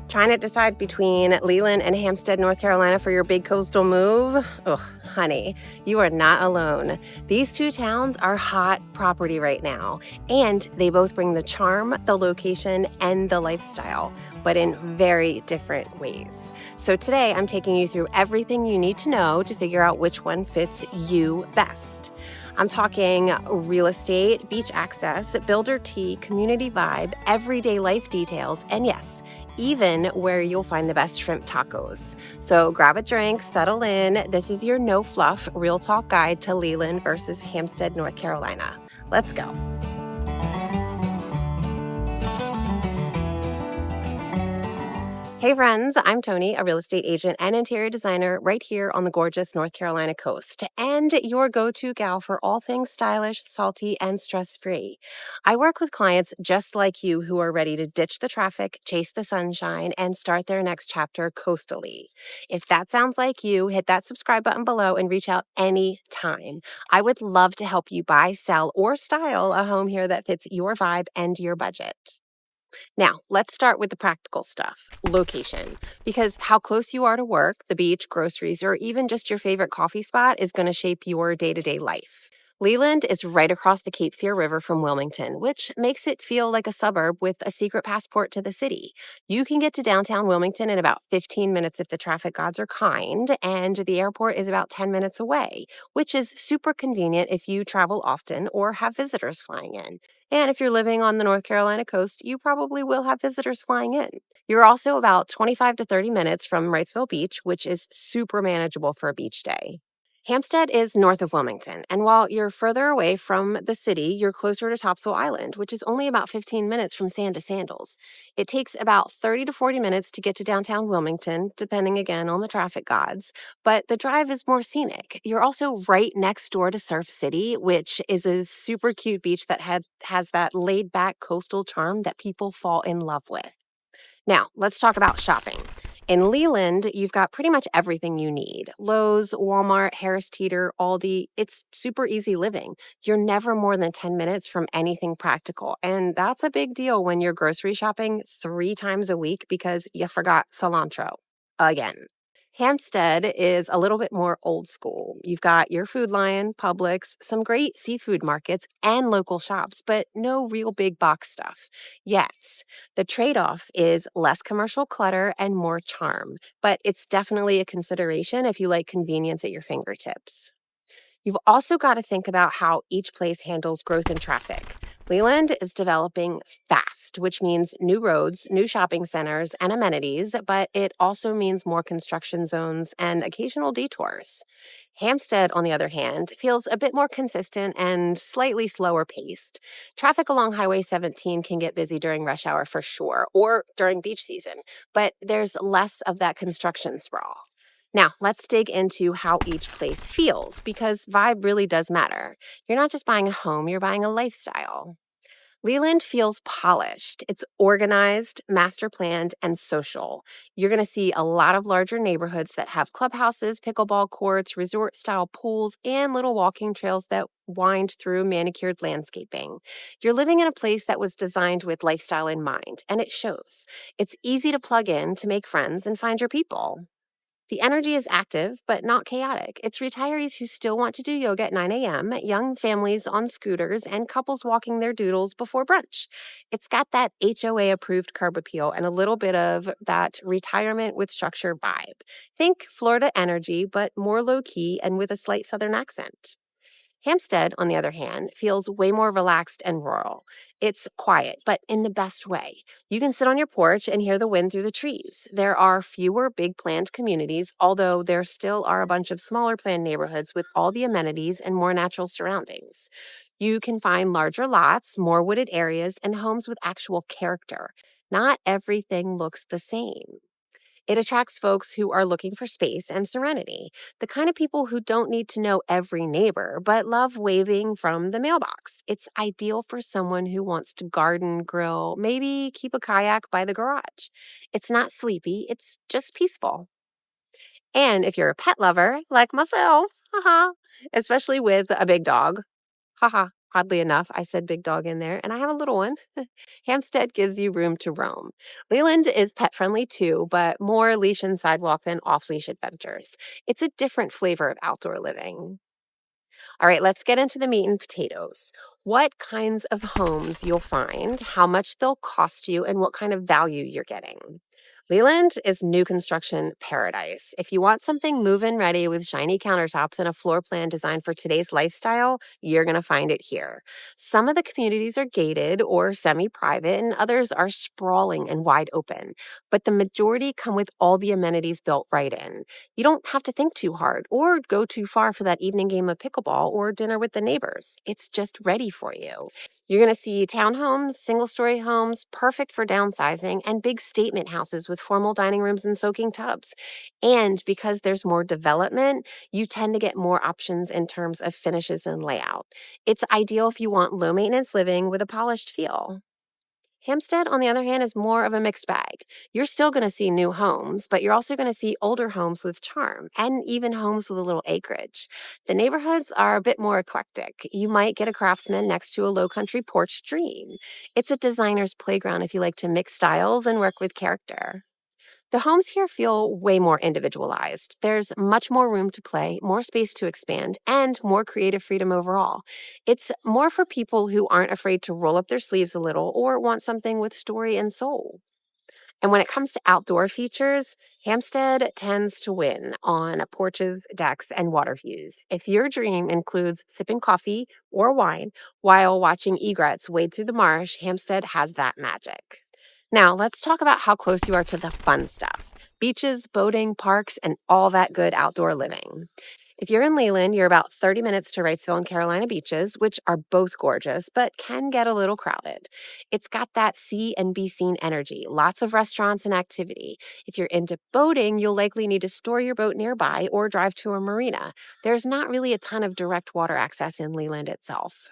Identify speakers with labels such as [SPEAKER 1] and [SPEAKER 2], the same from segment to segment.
[SPEAKER 1] Trying to decide between Leland and Hampstead, North Carolina for your big coastal move? Ugh, honey, you are not alone. These two towns are hot property right now, and they both bring the charm, the location, and the lifestyle, but in very different ways. So today, I'm taking you through everything you need to know to figure out which one fits you best. I'm talking real estate, beach access, builder tea, community vibe, everyday life details, and yes, even where you'll find the best shrimp tacos. So grab a drink, settle in. This is your no fluff, real talk guide to Leland versus Hampstead, North Carolina. Let's go. Hey friends, I'm Toni, a real estate agent and interior designer right here on the gorgeous North Carolina coast, and your go-to gal for all things stylish, salty, and stress-free. I work with clients just like you who are ready to ditch the traffic, chase the sunshine, and start their next chapter coastally. If that sounds like you, hit that subscribe button below and reach out anytime. I would love to help you buy, sell, or style a home here that fits your vibe and your budget. Now, let's start with the practical stuff, location, because how close you are to work, the beach, groceries, or even just your favorite coffee spot is going to shape your day-to-day life. Leland is right across the Cape Fear River from Wilmington, which makes it feel like a suburb with a secret passport to the city. You can get to downtown Wilmington in about 15 minutes if the traffic gods are kind, and the airport is about 10 minutes away, which is super convenient if you travel often or have visitors flying in. And if you're living on the North Carolina coast, you probably will have visitors flying in. You're also about 25 to 30 minutes from Wrightsville Beach, which is super manageable for a beach day. Hampstead is north of Wilmington, and while you're further away from the city, you're closer to Topsail Island, which is only about 15 minutes from Sand to Sandals. It takes about 30 to 40 minutes to get to downtown Wilmington, depending again on the traffic gods, but the drive is more scenic. You're also right next door to Surf City, which is a super cute beach that has that laid-back coastal charm that people fall in love with. Now, let's talk about shopping. In Leland, you've got pretty much everything you need. Lowe's, Walmart, Harris Teeter, Aldi. It's super easy living. You're never more than 10 minutes from anything practical. And that's a big deal when you're grocery shopping 3 times a week because you forgot cilantro again. Hampstead is a little bit more old school. You've got your Food Lion, Publix, some great seafood markets, and local shops, but no real big box stuff. Yet, the trade-off is less commercial clutter and more charm, but it's definitely a consideration if you like convenience at your fingertips. You've also got to think about how each place handles growth and traffic. Leland is developing fast, which means new roads, new shopping centers, and amenities, but it also means more construction zones and occasional detours. Hampstead, on the other hand, feels a bit more consistent and slightly slower paced. Traffic along Highway 17 can get busy during rush hour for sure, or during beach season, but there's less of that construction sprawl. Now, let's dig into how each place feels, because vibe really does matter. You're not just buying a home, you're buying a lifestyle. Leland feels polished. It's organized, master planned, and social. You're going to see a lot of larger neighborhoods that have clubhouses, pickleball courts, resort-style pools, and little walking trails that wind through manicured landscaping. You're living in a place that was designed with lifestyle in mind, and it shows. It's easy to plug in, to make friends, and find your people. The energy is active, but not chaotic. It's retirees who still want to do yoga at 9 a.m., young families on scooters, and couples walking their doodles before brunch. It's got that HOA-approved curb appeal and a little bit of that retirement with structure vibe. Think Florida energy, but more low-key and with a slight southern accent. Hampstead, on the other hand, feels way more relaxed and rural. It's quiet, but in the best way. You can sit on your porch and hear the wind through the trees. There are fewer big planned communities, although there still are a bunch of smaller planned neighborhoods with all the amenities and more natural surroundings. You can find larger lots, more wooded areas, and homes with actual character. Not everything looks the same. It attracts folks who are looking for space and serenity, the kind of people who don't need to know every neighbor, but love waving from the mailbox. It's ideal for someone who wants to garden, grill, maybe keep a kayak by the garage. It's not sleepy, it's just peaceful. And if you're a pet lover, like myself, especially with a big dog, Oddly enough, I said big dog in there, and I have a little one. Hampstead gives you room to roam. Leland is pet friendly too, but more leash and sidewalk than off leash adventures. It's a different flavor of outdoor living. All right, let's get into the meat and potatoes. What kinds of homes you'll find, how much they'll cost you, and what kind of value you're getting. Leland is new construction paradise. If you want something move-in ready with shiny countertops and a floor plan designed for today's lifestyle, you're going to find it here. Some of the communities are gated or semi-private, and others are sprawling and wide open. But the majority come with all the amenities built right in. You don't have to think too hard or go too far for that evening game of pickleball or dinner with the neighbors. It's just ready for you. You're going to see townhomes, single-story homes, perfect for downsizing, and big statement houses with formal dining rooms and soaking tubs. And because there's more development, you tend to get more options in terms of finishes and layout. It's ideal if you want low-maintenance living with a polished feel. Hampstead, on the other hand, is more of a mixed bag. You're still going to see new homes, but you're also going to see older homes with charm and even homes with a little acreage. The neighborhoods are a bit more eclectic. You might get a craftsman next to a low country porch dream. It's a designer's playground if you like to mix styles and work with character. The homes here feel way more individualized. There's much more room to play, more space to expand, and more creative freedom overall. It's more for people who aren't afraid to roll up their sleeves a little or want something with story and soul. And when it comes to outdoor features, Hampstead tends to win on porches, decks, and water views. If your dream includes sipping coffee or wine while watching egrets wade through the marsh, Hampstead has that magic. Now, let's talk about how close you are to the fun stuff. Beaches, boating, parks, and all that good outdoor living. If you're in Leland, you're about 30 minutes to Wrightsville and Carolina beaches, which are both gorgeous, but can get a little crowded. It's got that see and be seen energy, lots of restaurants and activity. If you're into boating, you'll likely need to store your boat nearby or drive to a marina. There's not really a ton of direct water access in Leland itself.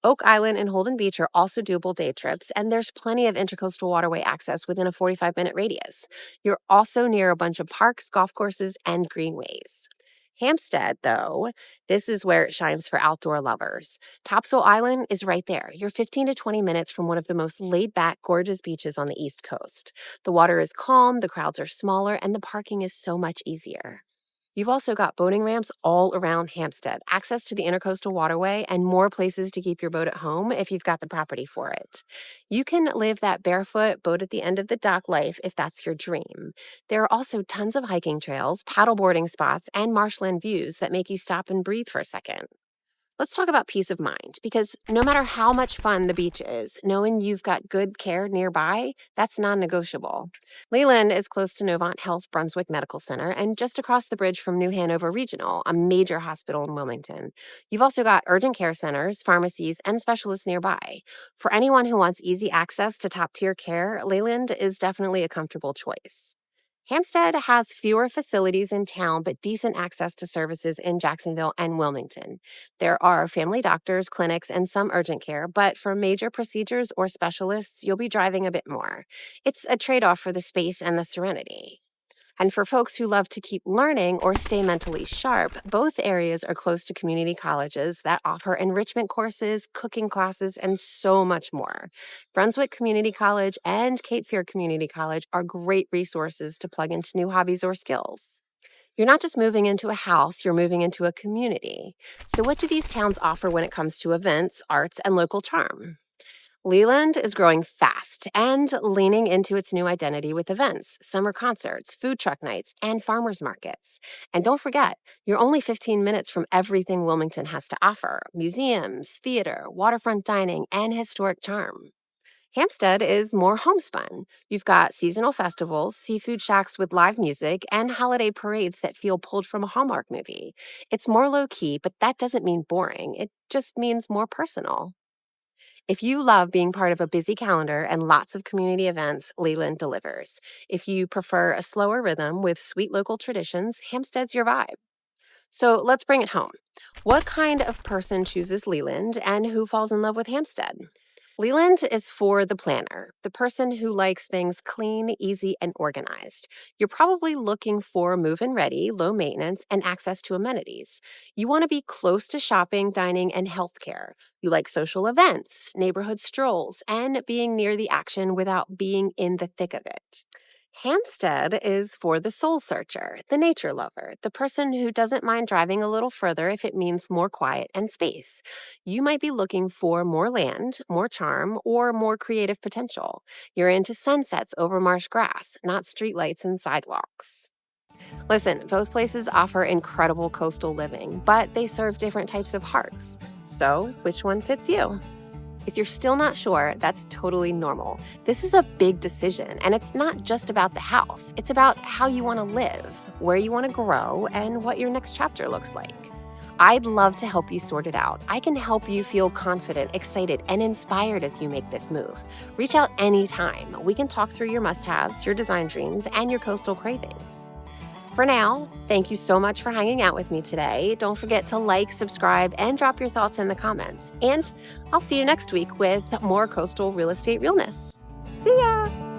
[SPEAKER 1] Oak Island and Holden Beach are also doable day trips, and there's plenty of intercoastal waterway access within a 45-minute radius. You're also near a bunch of parks, golf courses, and greenways. Hampstead, though, this is where it shines for outdoor lovers. Topsail Island is right there. You're 15 to 20 minutes from one of the most laid-back, gorgeous beaches on the East Coast. The water is calm, the crowds are smaller, and the parking is so much easier. You've also got boating ramps all around Hampstead, access to the intercoastal waterway, and more places to keep your boat at home if you've got the property for it. You can live that barefoot, boat at the end of the dock life if that's your dream. There are also tons of hiking trails, paddleboarding spots, and marshland views that make you stop and breathe for a second. Let's talk about peace of mind, because no matter how much fun the beach is, knowing you've got good care nearby, that's non-negotiable. Leland is close to Novant Health Brunswick Medical Center and just across the bridge from New Hanover Regional, a major hospital in Wilmington. You've also got urgent care centers, pharmacies, and specialists nearby. For anyone who wants easy access to top-tier care, Leland is definitely a comfortable choice. Hampstead has fewer facilities in town, but decent access to services in Jacksonville and Wilmington. There are family doctors, clinics, and some urgent care, but for major procedures or specialists, you'll be driving a bit more. It's a trade-off for the space and the serenity. And for folks who love to keep learning or stay mentally sharp, both areas are close to community colleges that offer enrichment courses, cooking classes, and so much more. Brunswick Community College and Cape Fear Community College are great resources to plug into new hobbies or skills. You're not just moving into a house, you're moving into a community. So what do these towns offer when it comes to events, arts, and local charm? Leland is growing fast and leaning into its new identity with events, summer concerts, food truck nights, and farmers markets. And don't forget, you're only 15 minutes from everything Wilmington has to offer: museums, theater, waterfront dining, and historic charm. Hampstead is more homespun. You've got seasonal festivals, seafood shacks with live music, and holiday parades that feel pulled from a Hallmark movie. It's more low-key, but that doesn't mean boring. It just means more personal. If you love being part of a busy calendar and lots of community events, Leland delivers. If you prefer a slower rhythm with sweet local traditions, Hampstead's your vibe. So let's bring it home. What kind of person chooses Leland and who falls in love with Hampstead? Leland is for the planner, the person who likes things clean, easy, and organized. You're probably looking for move-in ready, low maintenance, and access to amenities. You want to be close to shopping, dining, and healthcare. You like social events, neighborhood strolls, and being near the action without being in the thick of it. Hampstead is for the soul searcher, the nature lover, the person who doesn't mind driving a little further if it means more quiet and space. You might be looking for more land, more charm, or more creative potential. You're into sunsets over marsh grass, not streetlights and sidewalks. Listen, both places offer incredible coastal living, but they serve different types of hearts. So, which one fits you? If you're still not sure, that's totally normal. This is a big decision, and it's not just about the house. It's about how you want to live, where you want to grow, and what your next chapter looks like. I'd love to help you sort it out. I can help you feel confident, excited, and inspired as you make this move. Reach out anytime. We can talk through your must-haves, your design dreams, and your coastal cravings. For now, thank you so much for hanging out with me today. Don't forget to like, subscribe, and drop your thoughts in the comments. And I'll see you next week with more coastal real estate realness. See ya!